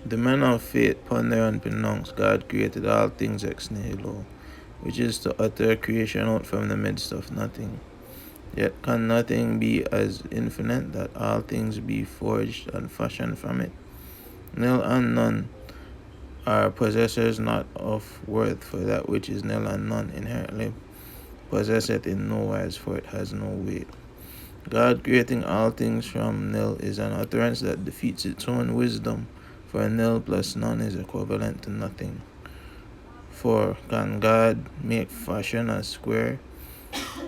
The men of faith ponder and pronounce God created all things ex nihilo, which is to utter creation out from the midst of nothing. Yet can nothing be as infinite that all things be forged and fashioned from it? Nil and none are possessors not of worth, for that which is nil and none inherently possesseth in no wise, for it has no weight. God creating all things from nil is an utterance that defeats its own wisdom, for nil plus none is equivalent to nothing. For can God make fashion a square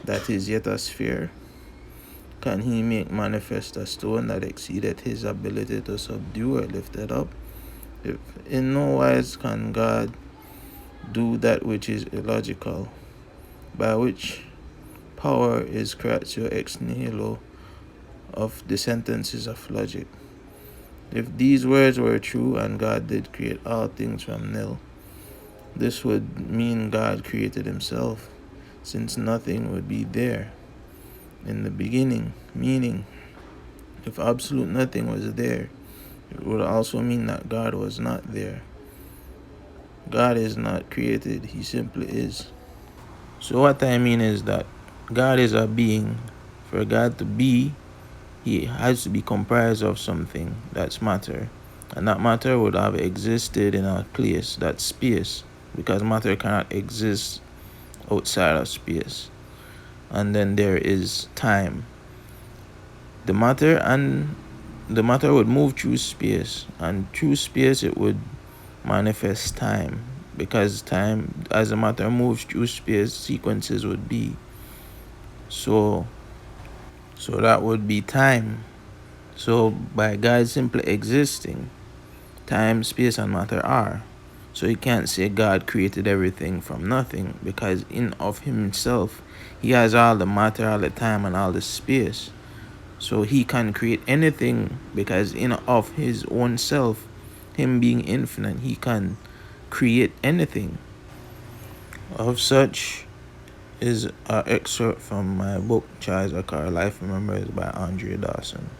that is yet a sphere? Can he make manifest a stone that exceedeth his ability to subdue or lift it up? If in no wise can God do that which is illogical, by which power is creatio ex nihilo of the sentences of logic. If these words were true and God did create all things from nil, this would mean God created himself, since nothing would be there in the beginning, meaning if absolute nothing was there, it would also mean that God was not there. God is not created, he simply is. So what I mean is that God is a being. For God to be, he has to be comprised of something, that's matter. And that matter would have existed in a place, that's space, because matter cannot exist outside of space. And then there is time. The matter would move through space, and through space it would manifest time, because time, as the matter moves through space, sequences would be. So that would be time. So by God simply existing, time, space, and matter are. So you can't say God created everything from nothing, because in of himself, he has all the matter, all the time, and all the space. So he can create anything, because in of his own self, him being infinite, he can create anything. Of such is an excerpt from my book, Charles Akar, Life Remembers by Andre Dawson.